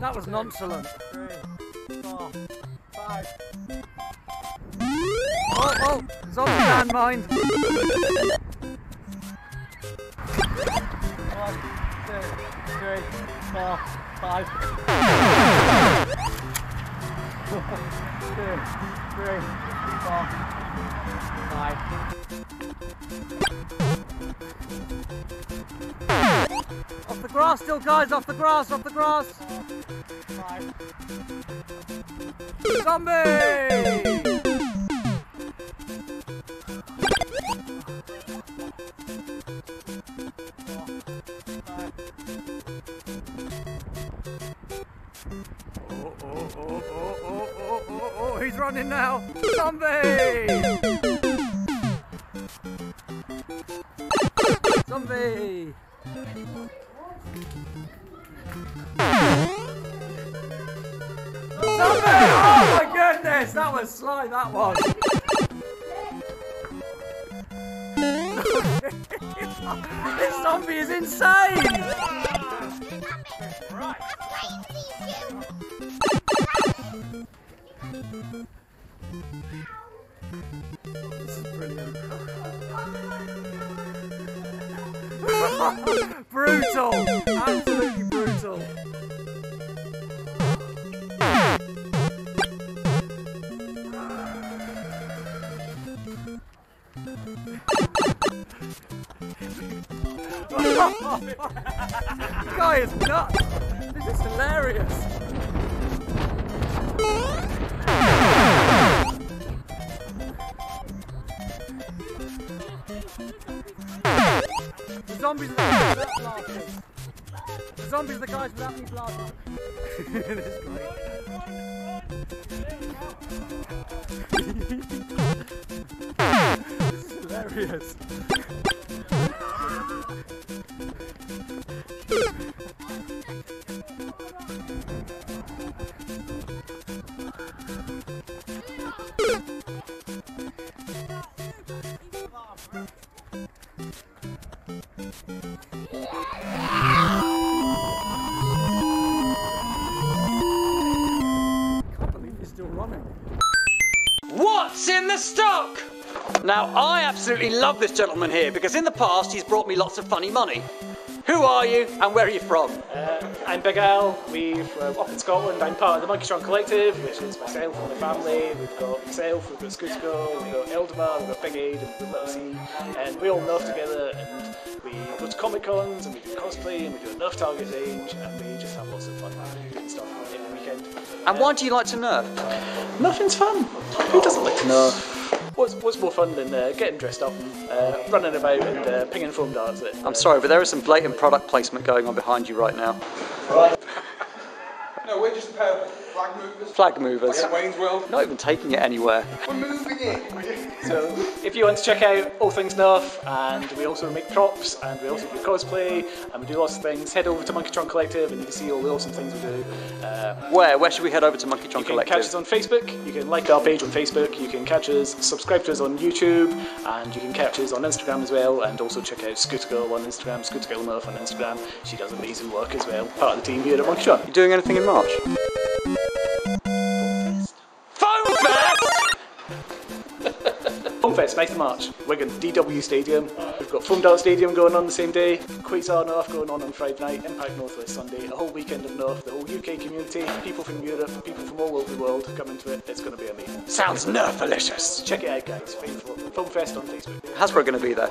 That was nonchalant. 3, 4, 5. Oh, zombie landmine. 1, 2, 3, 4, 5. 1, 2, 3, 4, 5. Off the grass still, guys, off the grass, off the grass. 5. Zombie! Oh, he's running now. Zombie! Zombie! Zombie! Oh my goodness, that was sly, that was. This zombie is insane! Right. This is brilliant. Brutal! Absolutely brutal. Guy is nuts! This is hilarious! The zombies are the guys without blasting. The zombies are the guys without me blasting. This is great. This is hilarious. What's in the stock? Now, I absolutely love this gentleman here because in the past he's brought me lots of funny money. Who are you and where are you from? I'm Big Al. We're up in Scotland. I'm part of the Monkey Strong Collective, which is myself and my family. We've got myself, we've got Scootico, we've got Eldemar, we've got Big Aid, and we've got Little C. And we all nerf together and we go to Comic Cons and we do cosplay and we do a Nerf Target range and we just have lots of fun doing stuff every weekend. And why do you like to nerf? Nerfing's fun. Who doesn't like to nerf? What's more fun than getting dressed up and running about and pinging foam darts at I'm sorry, but there is some blatant product placement going on behind you right now. No, we're just a pair of flag movers. Flag movers. Like Wayne's World. Not even taking it anywhere. We're moving it. So if you want to check out all things Nerf, and we also make props, and we also do cosplay, and we do lots of things, head over to Monkey Strong Collective and you can see all the awesome things we do. Where should we head over to Monkey Strong Collective? You can catch us on Facebook, you can like our page on Facebook, you can catch us, subscribe to us on YouTube, and you can catch us on Instagram as well, and also check out Scooter Girl on Instagram, Scooter Girl Nerf on Instagram. She does amazing work as well, part of the team here at Monkey Strong. You doing anything in March? Foam Fest! Foam Fest, 9th of March, Wigan, DW Stadium. We've got Foam Dart Stadium going on the same day, Quasar Nerf going on Friday night, Impact North West Sunday, a whole weekend of Nerf, the whole UK community, people from Europe, people from all over the world coming to it. It's going to be amazing. Sounds Nerfalicious. Check it out, guys. Foam Fest on Facebook. Hasbro going to be there?